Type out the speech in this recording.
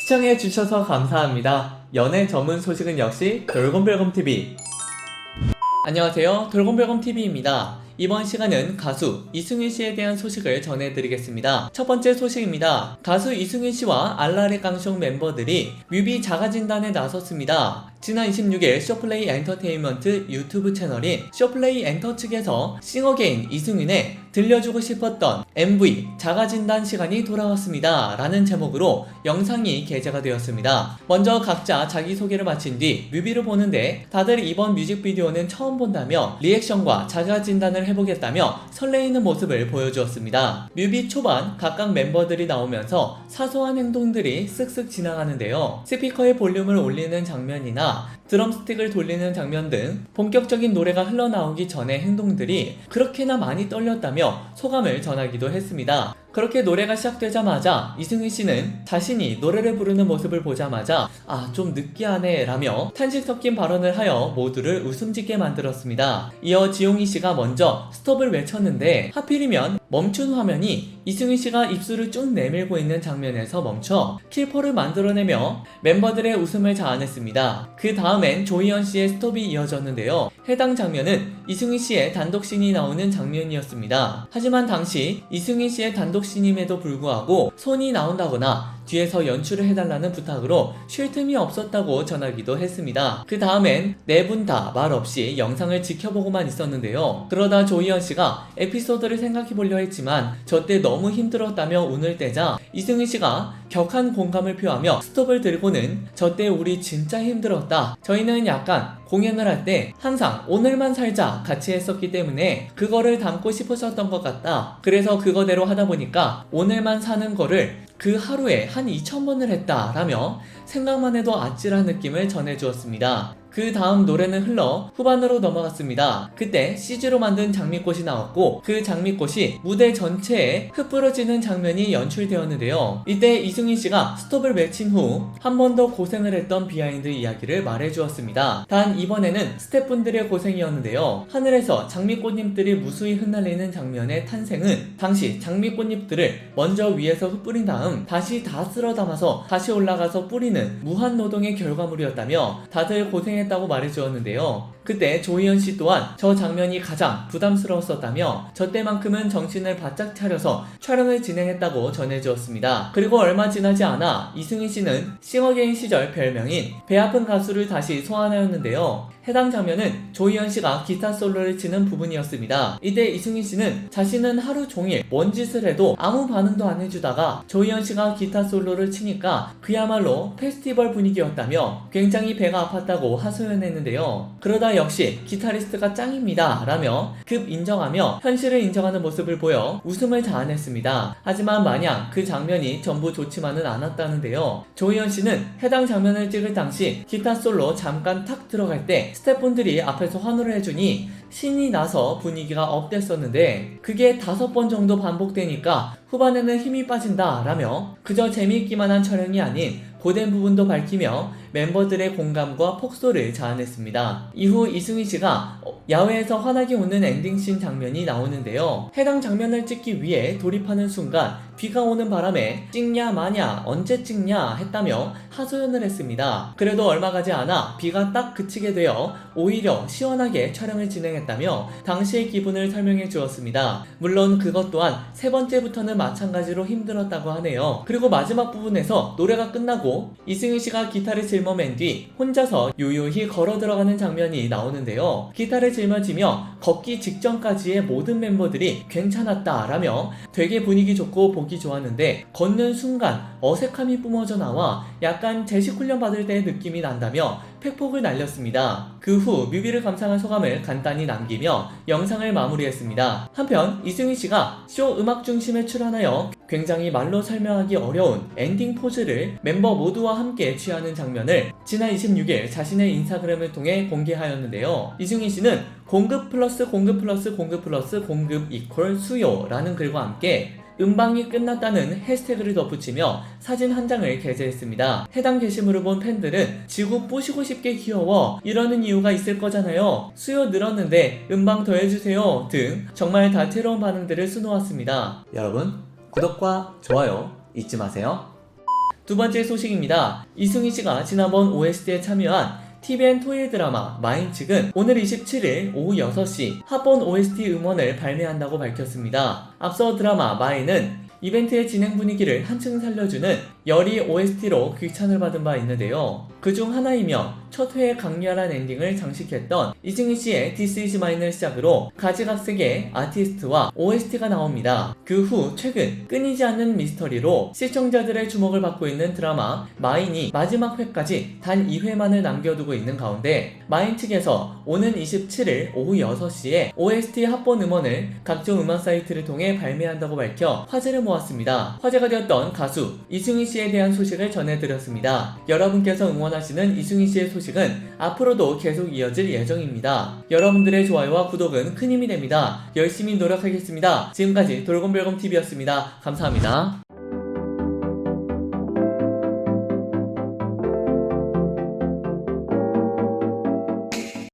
시청해주셔서 감사합니다. 연애 전문 소식은 역시 돌곰별곰TV. 안녕하세요, 돌곰별곰TV입니다. 이번 시간은 가수 이승윤 씨에 대한 소식을 전해드리겠습니다. 첫 번째 소식입니다. 가수 이승윤 씨와 알라레 깡숑 멤버들이 뮤비 자가진단에 나섰습니다. 지난 26일 쇼플레이 엔터테인먼트 유튜브 채널인 쇼플레이 엔터 측에서 싱어게인 이승윤의 들려주고 싶었던 MV 자가진단 시간이 돌아왔습니다 라는 제목으로 영상이 게재가 되었습니다. 먼저 각자 자기소개를 마친 뒤 뮤비를 보는데 다들 이번 뮤직비디오는 처음 본다며 리액션과 자가진단을 해보겠다며 설레이는 모습을 보여주었습니다. 뮤비 초반 각각 멤버들이 나오면서 사소한 행동들이 쓱쓱 지나가는데요. 스피커의 볼륨을 올리는 장면이나 드럼스틱을 돌리는 장면 등 본격적인 노래가 흘러나오기 전의 행동들이 그렇게나 많이 떨렸다며 소감을 전하기도 했습니다. 그렇게 노래가 시작되자마자 이승윤 씨는 자신이 노래를 부르는 모습을 보자마자 좀 느끼하네 라며 탄식 섞인 발언을 하여 모두를 웃음 짓게 만들었습니다. 이어 지용이 씨가 먼저 스톱을 외쳤는데 하필이면 멈춘 화면이 이승윤 씨가 입술을 쭉 내밀고 있는 장면에서 멈춰 킬포를 만들어내며 멤버들의 웃음을 자아냈습니다. 그 다음엔 조희연 씨의 스톱이 이어졌는데요. 해당 장면은 이승윤 씨의 단독씬이 나오는 장면이었습니다. 하지만 당시 이승윤 씨의 단독씬임에도 불구하고 손이 나온다거나 뒤에서 연출을 해달라는 부탁으로 쉴 틈이 없었다고 전하기도 했습니다. 그 다음엔 네 분 다 말 없이 영상을 지켜보고만 있었는데요. 그러다 조희연 씨가 에피소드를 생각해보려 했지만 저때 너무 힘들었다며 운을 떼자 이승윤 씨가 격한 공감을 표하며 스톱을 들고는 저때 우리 진짜 힘들었다. 저희는 약간 공연을 할 때 항상 오늘만 살자 같이 했었기 때문에 그거를 담고 싶으셨던 것 같다. 그래서 그거대로 하다 보니까 오늘만 사는 거를 그 하루에 한 2,000번을 했다 라며 생각만 해도 아찔한 느낌을 전해주었습니다. 그 다음 노래는 흘러 후반으로 넘어갔습니다. 그때 CG로 만든 장미꽃이 나왔고 그 장미꽃이 무대 전체에 흩뿌러지는 장면이 연출되었는데요. 이때 이승윤 씨가 스톱을 외친 후 한 번 더 고생을 했던 비하인드 이야기를 말해주었습니다. 단 이번에는 스태프분들의 고생이었는데요. 하늘에서 장미꽃잎들이 무수히 흩날리는 장면의 탄생은 당시 장미꽃잎들을 먼저 위에서 흩뿌린 다음 다시 다 쓸어 담아서 다시 올라가서 뿌리는 무한노동의 결과물이었다며 다들 고생했다고 말해주었는데요. 그때 조희연 씨 또한 저 장면이 가장 부담스러웠었다며 저 때만큼은 정신을 바짝 차려서 촬영을 진행했다고 전해주었습니다. 그리고 얼마 지나지 않아 이승윤 씨는 싱어게인 시절 별명인 배 아픈 가수를 다시 소환하였는데요. 해당 장면은 조희연 씨가 기타 솔로를 치는 부분이었습니다. 이때 이승윤 씨는 자신은 하루 종일 뭔 짓을 해도 아무 반응도 안 해주다가 조희연 씨가 기타 솔로를 치니까 그야말로 페스티벌 분위기였다며 굉장히 배가 아팠다고 하소연했는데요. 그러다 역시 기타리스트가 짱입니다 라며 급 인정하며 현실을 인정하는 모습을 보여 웃음을 자아냈습니다. 하지만 마냥 그 장면이 전부 좋지만은 않았다는데요. 조희연 씨는 해당 장면을 찍을 당시 기타 솔로 잠깐 탁 들어갈 때 스태프분들이 앞에서 환호를 해주니 신이 나서 분위기가 업됐었는데 그게 5번 정도 반복되니까 후반에는 힘이 빠진다 라며 그저 재미있기만 한 촬영이 아닌 고된 부분도 밝히며 멤버들의 공감과 폭소를 자아냈습니다. 이후 이승윤 씨가 야외에서 환하게 웃는 엔딩씬 장면이 나오는데요. 해당 장면을 찍기 위해 돌입하는 순간 비가 오는 바람에 찍냐 마냐 언제 찍냐 했다며 하소연을 했습니다. 그래도 얼마 가지 않아 비가 딱 그치게 되어 오히려 시원하게 촬영을 진행했다며 당시의 기분을 설명해 주었습니다. 물론 그것 또한 세 번째부터는 마찬가지로 힘들었다고 하네요. 그리고 마지막 부분에서 노래가 끝나고 이승윤 씨가 기타를 짊어맨 뒤 혼자서 요요히 걸어 들어가는 장면이 나오는데요. 기타를 짊어지며 걷기 직전까지의 모든 멤버들이 괜찮았다 라며 되게 분위기 좋고 보기 좋았는데 걷는 순간 어색함이 뿜어져 나와 약간 제식 훈련 받을 때의 느낌이 난다며 팩폭을 날렸습니다. 그 후 뮤비를 감상한 소감을 간단히 남기며 영상을 마무리했습니다. 한편 이승윤 씨가 쇼 음악 중심에 출연하여 굉장히 말로 설명하기 어려운 엔딩 포즈를 멤버 모두와 함께 취하는 장면을 지난 26일 자신의 인스타그램을 통해 공개하였는데요. 이승윤 씨는 공급 플러스 공급 플러스 공급 플러스 공급 이퀄 수요라는 글과 함께 음방이 끝났다는 해시태그를 덧붙이며 사진 한 장을 게재했습니다. 해당 게시물을 본 팬들은 지구 부시고 싶게 귀여워 이러는 이유가 있을 거잖아요. 수요 늘었는데 음방 더 해주세요 등 정말 다채로운 반응들을 수놓았습니다. 여러분 구독과 좋아요 잊지 마세요. 두 번째 소식입니다. 이승희 씨가 지난번 OST에 참여한 TVN 토일 드라마 마인 측은 오늘 27일 오후 6시 합본 OST 음원을 발매한다고 밝혔습니다. 앞서 드라마 마인은 이벤트의 진행 분위기를 한층 살려주는 열의 OST로 극찬을 받은 바 있는데요. 그중 하나이며 첫 회의 강렬한 엔딩을 장식했던 이승희 씨의 This Is Mine을 시작으로 가지각색의 아티스트와 OST가 나옵니다. 그 후 최근 끊이지 않는 미스터리로 시청자들의 주목을 받고 있는 드라마 마인이 마지막 회까지 단 2회만을 남겨두고 있는 가운데 마인 측에서 오는 27일 오후 6시에 OST 합본 음원을 각종 음악 사이트를 통해 발매한다고 밝혀 화제를 모았습니다. 화제가 되었던 가수 이승희 씨에 대한 소식을 전해드렸습니다. 여러분께서 응원하시는 이승희 씨의 소식은 앞으로도 계속 이어질 예정입니다. 여러분들의 좋아요와 구독은 큰 힘이 됩니다. 열심히 노력하겠습니다. 지금까지 돌곰별곰TV였습니다. 감사합니다.